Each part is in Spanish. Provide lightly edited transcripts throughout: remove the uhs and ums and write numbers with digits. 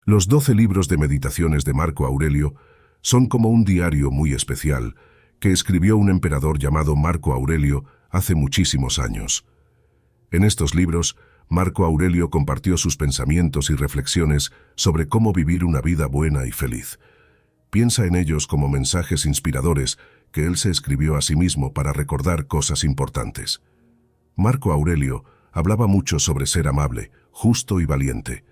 Los 12 libros de meditaciones de Marco Aurelio son como un diario muy especial que escribió un emperador llamado Marco Aurelio hace muchísimos años. En estos libros, Marco Aurelio compartió sus pensamientos y reflexiones sobre cómo vivir una vida buena y feliz. Piensa en ellos como mensajes inspiradores que él se escribió a sí mismo para recordar cosas importantes. Marco Aurelio hablaba mucho sobre ser amable, justo y valiente.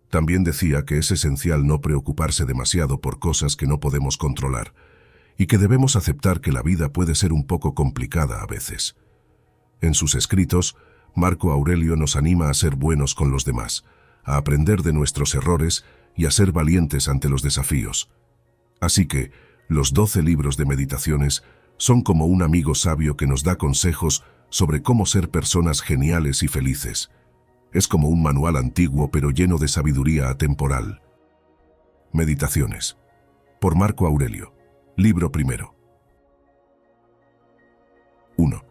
También decía que es esencial no preocuparse demasiado por cosas que no podemos controlar y que debemos aceptar que la vida puede ser un poco complicada a veces. En sus escritos, Marco Aurelio nos anima a ser buenos con los demás, a aprender de nuestros errores y a ser valientes ante los desafíos. Así que, los 12 libros de meditaciones son como un amigo sabio que nos da consejos sobre cómo ser personas geniales y felices. Es como un manual antiguo pero lleno de sabiduría atemporal. Meditaciones. Por Marco Aurelio. Libro primero. 1.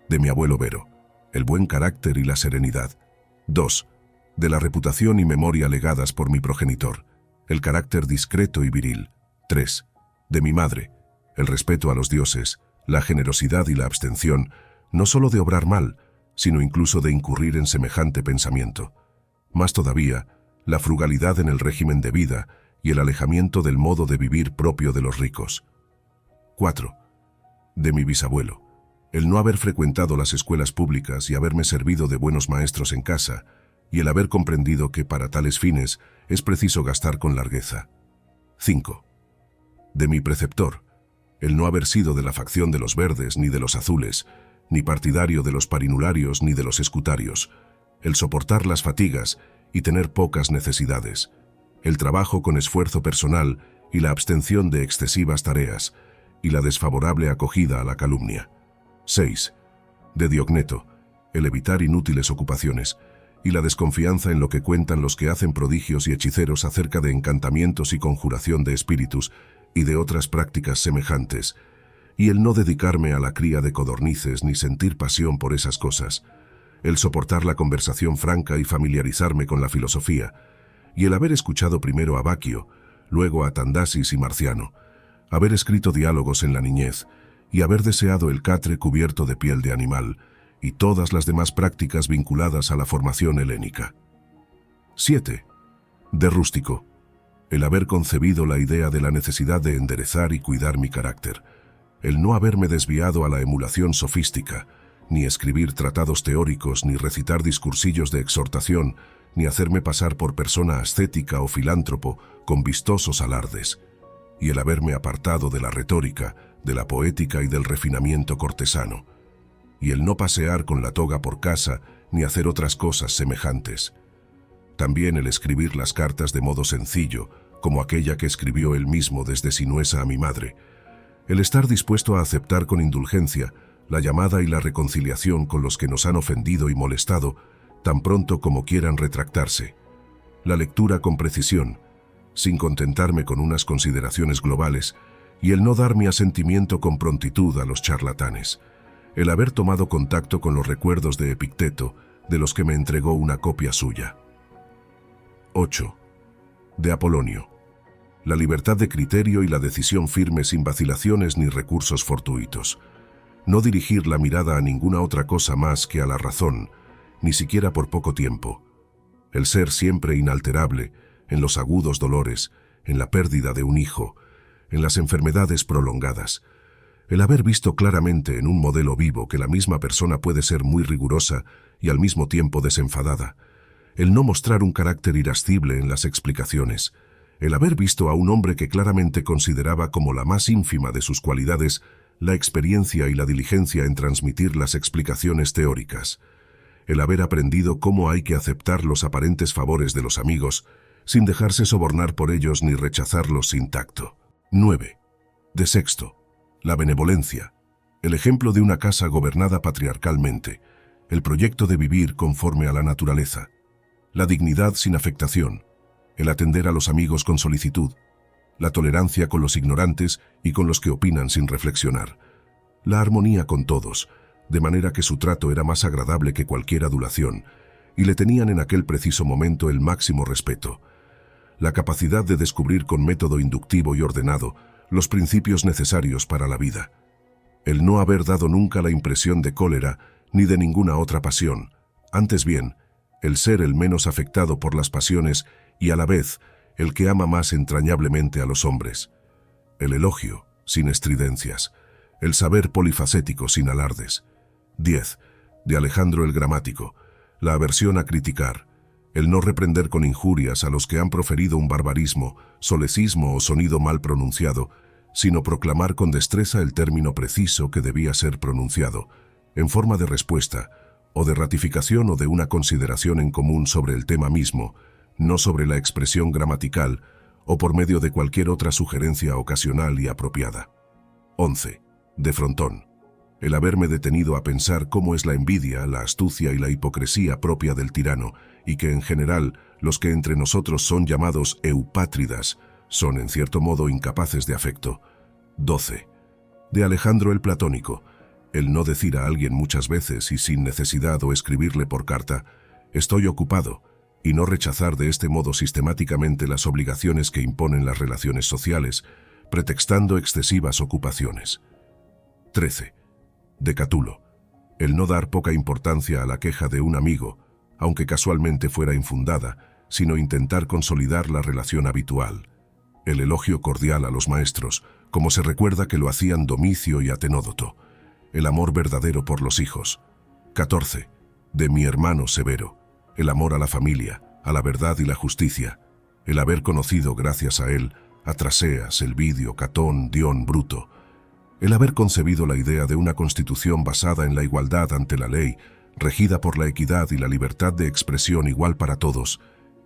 De mi abuelo Vero. El buen carácter y la serenidad. 2. De la reputación y memoria legadas por mi progenitor. El carácter discreto y viril. 3. De mi madre. El respeto a los dioses, la generosidad y la abstención, no solo de obrar mal, sino incluso de incurrir en semejante pensamiento. Más todavía, la frugalidad en el régimen de vida y el alejamiento del modo de vivir propio de los ricos. 4. De mi bisabuelo. El no haber frecuentado las escuelas públicas y haberme servido de buenos maestros en casa, y el haber comprendido que para tales fines es preciso gastar con largueza. 5. De mi preceptor. El no haber sido de la facción de los verdes ni de los azules, ni partidario de los parinularios ni de los escutarios, el soportar las fatigas y tener pocas necesidades, el trabajo con esfuerzo personal y la abstención de excesivas tareas, y la desfavorable acogida a la calumnia. 6. De Diogneto, el evitar inútiles ocupaciones, y la desconfianza en lo que cuentan los que hacen prodigios y hechiceros acerca de encantamientos y conjuración de espíritus y de otras prácticas semejantes, y el no dedicarme a la cría de codornices ni sentir pasión por esas cosas, el soportar la conversación franca y familiarizarme con la filosofía, y el haber escuchado primero a Baquio, luego a Tandasis y Marciano, haber escrito diálogos en la niñez, y haber deseado el catre cubierto de piel de animal, y todas las demás prácticas vinculadas a la formación helénica. 7. De rústico. El haber concebido la idea de la necesidad de enderezar y cuidar mi carácter, el no haberme desviado a la emulación sofística, ni escribir tratados teóricos, ni recitar discursillos de exhortación, ni hacerme pasar por persona ascética o filántropo con vistosos alardes, y el haberme apartado de la retórica, de la poética y del refinamiento cortesano, y el no pasear con la toga por casa, ni hacer otras cosas semejantes. También el escribir las cartas de modo sencillo, como aquella que escribió él mismo desde Sinuesa a mi madre, el estar dispuesto a aceptar con indulgencia la llamada y la reconciliación con los que nos han ofendido y molestado, tan pronto como quieran retractarse. La lectura con precisión, sin contentarme con unas consideraciones globales, y el no dar mi asentimiento con prontitud a los charlatanes. El haber tomado contacto con los recuerdos de Epicteto, de los que me entregó una copia suya. 8. De Apolonio. La libertad de criterio y la decisión firme sin vacilaciones ni recursos fortuitos. No dirigir la mirada a ninguna otra cosa más que a la razón, ni siquiera por poco tiempo. El ser siempre inalterable en los agudos dolores, en la pérdida de un hijo, en las enfermedades prolongadas. El haber visto claramente en un modelo vivo que la misma persona puede ser muy rigurosa y al mismo tiempo desenfadada. El no mostrar un carácter irascible en las explicaciones. El haber visto a un hombre que claramente consideraba como la más ínfima de sus cualidades la experiencia y la diligencia en transmitir las explicaciones teóricas. El haber aprendido cómo hay que aceptar los aparentes favores de los amigos, sin dejarse sobornar por ellos ni rechazarlos sin tacto. 9. De Sexto. La benevolencia. El ejemplo de una casa gobernada patriarcalmente. El proyecto de vivir conforme a la naturaleza. La dignidad sin afectación. El atender a los amigos con solicitud. La tolerancia con los ignorantes y con los que opinan sin reflexionar. La armonía con todos, de manera que su trato era más agradable que cualquier adulación, y le tenían en aquel preciso momento el máximo respeto. la capacidad de descubrir con método inductivo y ordenado los principios necesarios para la vida. El no haber dado nunca la impresión de cólera ni de ninguna otra pasión, antes bien, el ser el menos afectado por las pasiones y a la vez el que ama más entrañablemente a los hombres. El elogio, sin estridencias, el saber polifacético sin alardes. 10. De Alejandro el Gramático, la aversión a criticar, el no reprender con injurias a los que han proferido un barbarismo, solecismo o sonido mal pronunciado, sino proclamar con destreza el término preciso que debía ser pronunciado, en forma de respuesta, o de ratificación o de una consideración en común sobre el tema mismo, no sobre la expresión gramatical, o por medio de cualquier otra sugerencia ocasional y apropiada. 11. De frontón. El haberme detenido a pensar cómo es la envidia, la astucia y la hipocresía propia del tirano, y que en general los que entre nosotros son llamados eupátridas son en cierto modo incapaces de afecto. 12. De Alejandro el Platónico. El no decir a alguien muchas veces y sin necesidad o escribirle por carta, estoy ocupado, y no rechazar de este modo sistemáticamente las obligaciones que imponen las relaciones sociales, pretextando excesivas ocupaciones. 13. De Catulo. El no dar poca importancia a la queja de un amigo, aunque casualmente fuera infundada, sino intentar consolidar la relación habitual. El elogio cordial a los maestros, como se recuerda que lo hacían Domicio y Atenódoto. El amor verdadero por los hijos. 14. De mi hermano Severo. El amor a la familia, a la verdad y la justicia. El haber conocido, gracias a él, a Traseas, Elvidio, Catón, Dion, Bruto. El haber concebido la idea de una constitución basada en la igualdad ante la ley, regida por la equidad y la libertad de expresión igual para todos,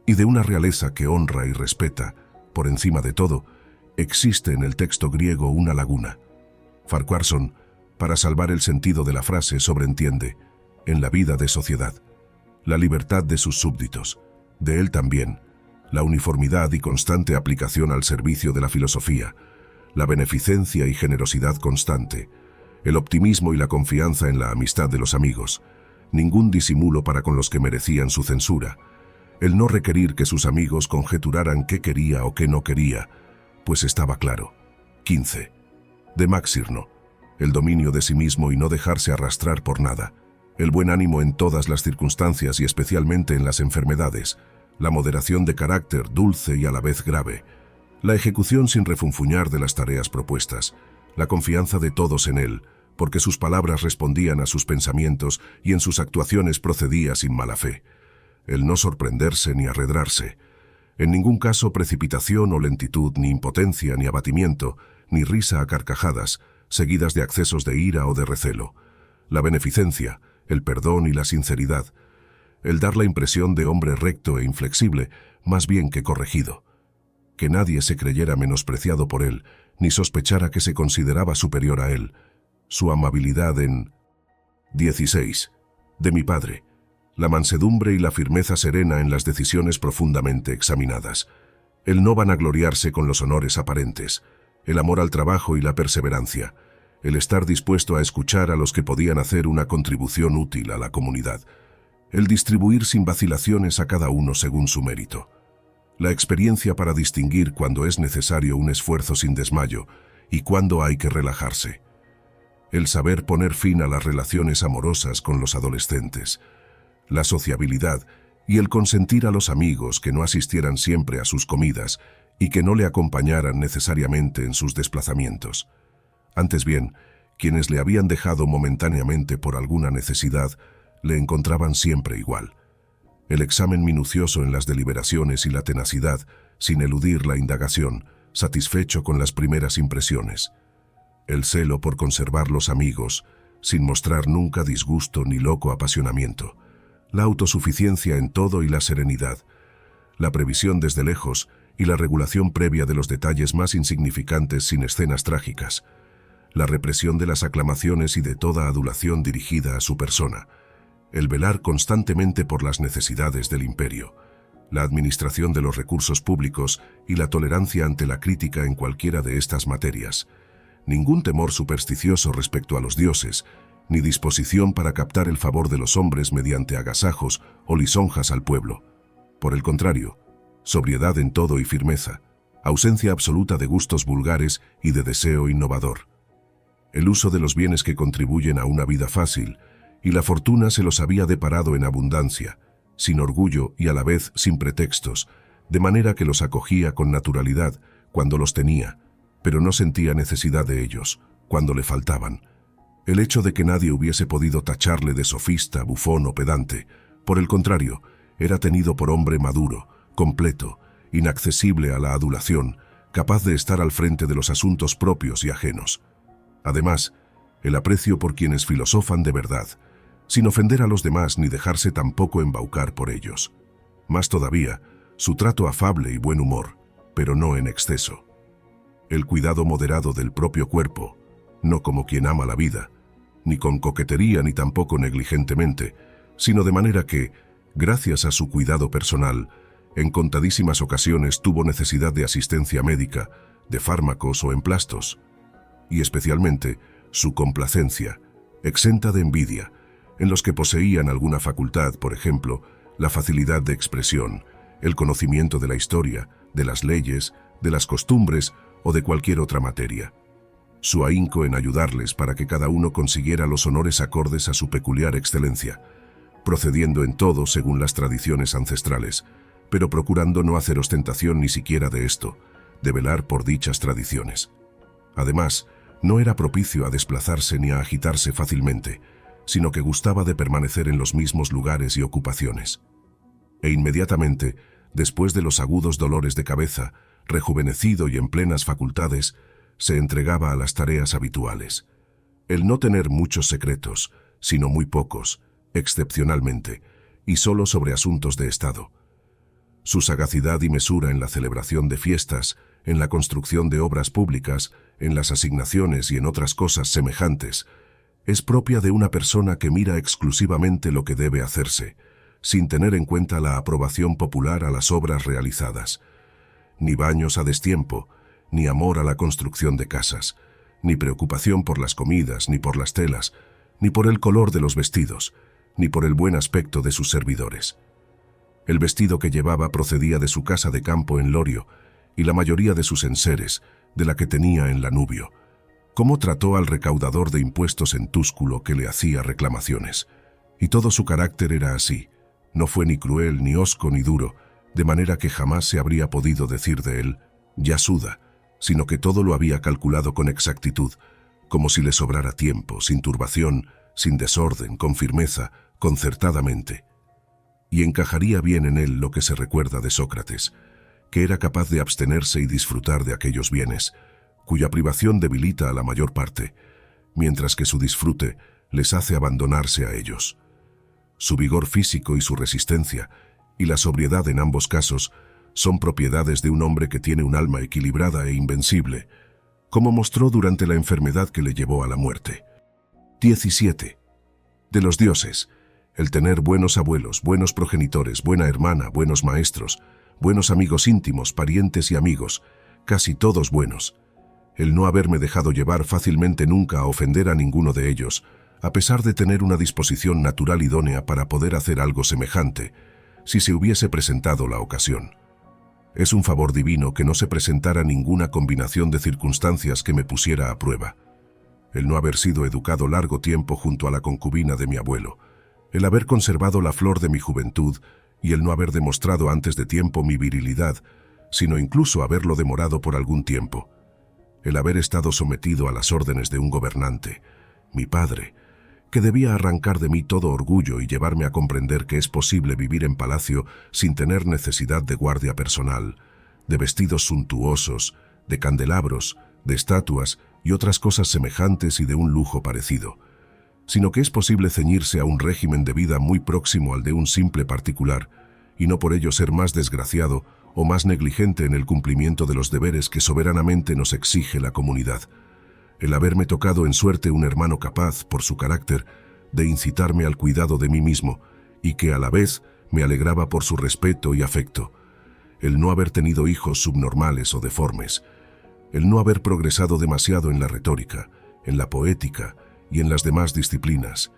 y de una realeza que honra y respeta, por encima de todo, existe en el texto griego una laguna. Farquharson, para salvar el sentido de la frase, sobreentiende, en la vida de sociedad, la libertad de sus súbditos, de él también, la uniformidad y constante aplicación al servicio de la filosofía, la beneficencia y generosidad constante, el optimismo y la confianza en la amistad de los amigos, ningún disimulo para con los que merecían su censura, el no requerir que sus amigos conjeturaran qué quería o qué no quería, pues estaba claro. 15. De Maxirno. El dominio de sí mismo y no dejarse arrastrar por nada, el buen ánimo en todas las circunstancias y especialmente en las enfermedades, la moderación de carácter dulce y a la vez grave, la ejecución sin refunfuñar de las tareas propuestas, la confianza de todos en él, porque sus palabras respondían a sus pensamientos y en sus actuaciones procedía sin mala fe, el no sorprenderse ni arredrarse, en ningún caso precipitación o lentitud, ni impotencia, ni abatimiento, ni risa a carcajadas, seguidas de accesos de ira o de recelo, la beneficencia, el perdón y la sinceridad, el dar la impresión de hombre recto e inflexible, más bien que corregido, que nadie se creyera menospreciado por él, ni sospechara que se consideraba superior a él, su amabilidad en... 16. De mi padre, la mansedumbre y la firmeza serena en las decisiones profundamente examinadas, el no vanagloriarse con los honores aparentes, el amor al trabajo y la perseverancia, el estar dispuesto a escuchar a los que podían hacer una contribución útil a la comunidad, el distribuir sin vacilaciones a cada uno según su mérito, la experiencia para distinguir cuando es necesario un esfuerzo sin desmayo y cuándo hay que relajarse, el saber poner fin a las relaciones amorosas con los adolescentes, la sociabilidad y el consentir a los amigos que no asistieran siempre a sus comidas y que no le acompañaran necesariamente en sus desplazamientos. Antes bien, quienes le habían dejado momentáneamente por alguna necesidad, le encontraban siempre igual. El examen minucioso en las deliberaciones y la tenacidad, sin eludir la indagación, satisfecho con las primeras impresiones. El celo por conservar los amigos, sin mostrar nunca disgusto ni loco apasionamiento. La autosuficiencia en todo y la serenidad. La previsión desde lejos y la regulación previa de los detalles más insignificantes sin escenas trágicas. La represión de las aclamaciones y de toda adulación dirigida a su persona. El velar constantemente por las necesidades del imperio. La administración de los recursos públicos y la tolerancia ante la crítica en cualquiera de estas materias. Ningún temor supersticioso respecto a los dioses, ni disposición para captar el favor de los hombres mediante agasajos o lisonjas al pueblo. Por el contrario, sobriedad en todo y firmeza, ausencia absoluta de gustos vulgares y de deseo innovador. El uso de los bienes que contribuyen a una vida fácil, y la fortuna se los había deparado en abundancia, sin orgullo y a la vez sin pretextos, de manera que los acogía con naturalidad cuando los tenía, pero no sentía necesidad de ellos, cuando le faltaban. El hecho de que nadie hubiese podido tacharle de sofista, bufón o pedante, por el contrario, era tenido por hombre maduro, completo, inaccesible a la adulación, capaz de estar al frente de los asuntos propios y ajenos. Además, el aprecio por quienes filosofan de verdad, sin ofender a los demás ni dejarse tampoco embaucar por ellos. Más todavía, su trato afable y buen humor, pero no en exceso. El cuidado moderado del propio cuerpo, no como quien ama la vida, ni con coquetería ni tampoco negligentemente, sino de manera que, gracias a su cuidado personal, en contadísimas ocasiones tuvo necesidad de asistencia médica, de fármacos o emplastos, y especialmente su complacencia, exenta de envidia, en los que poseían alguna facultad, por ejemplo, la facilidad de expresión, el conocimiento de la historia, de las leyes, de las costumbres o de cualquier otra materia. Su ahínco en ayudarles para que cada uno consiguiera los honores acordes a su peculiar excelencia, procediendo en todo según las tradiciones ancestrales, pero procurando no hacer ostentación ni siquiera de esto, de velar por dichas tradiciones. Además, no era propicio a desplazarse ni a agitarse fácilmente, sino que gustaba de permanecer en los mismos lugares y ocupaciones. E inmediatamente, después de los agudos dolores de cabeza, rejuvenecido y en plenas facultades, se entregaba a las tareas habituales. El no tener muchos secretos, sino muy pocos, excepcionalmente, y solo sobre asuntos de Estado. Su sagacidad y mesura en la celebración de fiestas, en la construcción de obras públicas, en las asignaciones y en otras cosas semejantes, es propia de una persona que mira exclusivamente lo que debe hacerse, sin tener en cuenta la aprobación popular a las obras realizadas. Ni baños a destiempo, ni amor a la construcción de casas, ni preocupación por las comidas, ni por las telas, ni por el color de los vestidos, ni por el buen aspecto de sus servidores. El vestido que llevaba procedía de su casa de campo en Lorio, y la mayoría de sus enseres, de la que tenía en Lanubio. Cómo trató al recaudador de impuestos en Túsculo que le hacía reclamaciones. Y todo su carácter era así. No fue ni cruel, ni hosco, ni duro, de manera que jamás se habría podido decir de él, ya suda, sino que todo lo había calculado con exactitud, como si le sobrara tiempo, sin turbación, sin desorden, con firmeza, concertadamente. Y encajaría bien en él lo que se recuerda de Sócrates, que era capaz de abstenerse y disfrutar de aquellos bienes, cuya privación debilita a la mayor parte, mientras que su disfrute les hace abandonarse a ellos. Su vigor físico y su resistencia, y la sobriedad en ambos casos, son propiedades de un hombre que tiene un alma equilibrada e invencible, como mostró durante la enfermedad que le llevó a la muerte. 17. De los dioses, el tener buenos abuelos, buenos progenitores, buena hermana, buenos maestros, buenos amigos íntimos, parientes y amigos, casi todos buenos. El no haberme dejado llevar fácilmente nunca a ofender a ninguno de ellos, a pesar de tener una disposición natural idónea para poder hacer algo semejante, si se hubiese presentado la ocasión. Es un favor divino que no se presentara ninguna combinación de circunstancias que me pusiera a prueba. El no haber sido educado largo tiempo junto a la concubina de mi abuelo, el haber conservado la flor de mi juventud y el no haber demostrado antes de tiempo mi virilidad, sino incluso haberlo demorado por algún tiempo. El haber estado sometido a las órdenes de un gobernante, mi padre, que debía arrancar de mí todo orgullo y llevarme a comprender que es posible vivir en palacio sin tener necesidad de guardia personal, de vestidos suntuosos, de candelabros, de estatuas y otras cosas semejantes y de un lujo parecido, sino que es posible ceñirse a un régimen de vida muy próximo al de un simple particular, y no por ello ser más desgraciado o más negligente en el cumplimiento de los deberes que soberanamente nos exige la comunidad. El haberme tocado en suerte un hermano capaz, por su carácter, de incitarme al cuidado de mí mismo, y que a la vez me alegraba por su respeto y afecto. El no haber tenido hijos subnormales o deformes. El no haber progresado demasiado en la retórica, en la poética y en las demás disciplinas,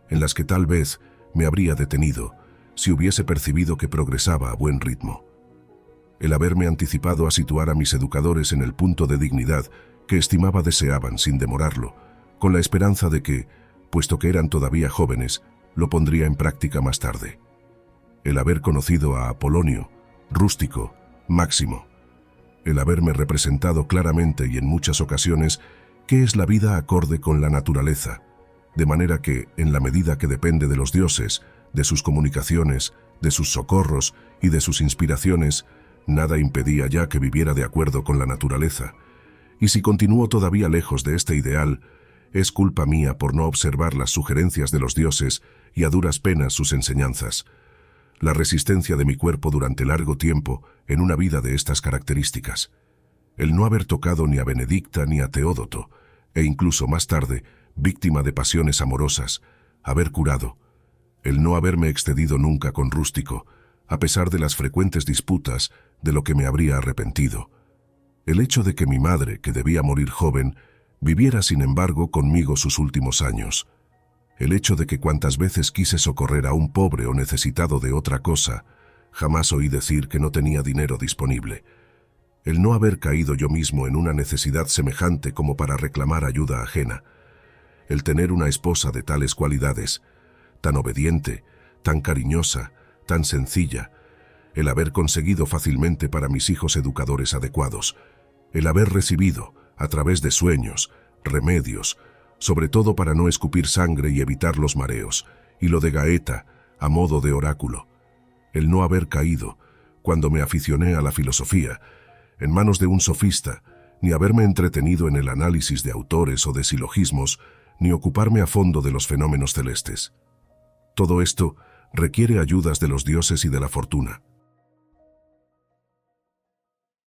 en las que tal vez me habría detenido si hubiese percibido que progresaba a buen ritmo. el haberme anticipado a situar a mis educadores en el punto de dignidad que estimaba deseaban sin demorarlo, con la esperanza de que, puesto que eran todavía jóvenes, lo pondría en práctica más tarde. El haber conocido a Apolonio, Rústico, Máximo. El haberme representado claramente y en muchas ocasiones qué es la vida acorde con la naturaleza, de manera que, en la medida que depende de los dioses, de sus comunicaciones, de sus socorros y de sus inspiraciones, nada impedía ya que viviera de acuerdo con la naturaleza. Y si continúo todavía lejos de este ideal, es culpa mía por no observar las sugerencias de los dioses y a duras penas sus enseñanzas. La resistencia de mi cuerpo durante largo tiempo en una vida de estas características. El no haber tocado ni a Benedicta ni a Teódoto, e incluso más tarde, víctima de pasiones amorosas, haber curado. El no haberme excedido nunca con Rústico, a pesar de las frecuentes disputas de lo que me habría arrepentido. El hecho de que mi madre, que debía morir joven, viviera sin embargo conmigo sus últimos años. El hecho de que cuantas veces quise socorrer a un pobre o necesitado de otra cosa, jamás oí decir que no tenía dinero disponible. El no haber caído yo mismo en una necesidad semejante como para reclamar ayuda ajena. El tener una esposa de tales cualidades, tan obediente, tan cariñosa, tan sencilla. El haber conseguido fácilmente para mis hijos educadores adecuados. El haber recibido, a través de sueños, remedios, sobre todo para no escupir sangre y evitar los mareos, y lo de Gaeta, a modo de oráculo. El no haber caído, cuando me aficioné a la filosofía, en manos de un sofista, ni haberme entretenido en el análisis de autores o de silogismos, ni ocuparme a fondo de los fenómenos celestes. Todo esto requiere ayudas de los dioses y de la fortuna.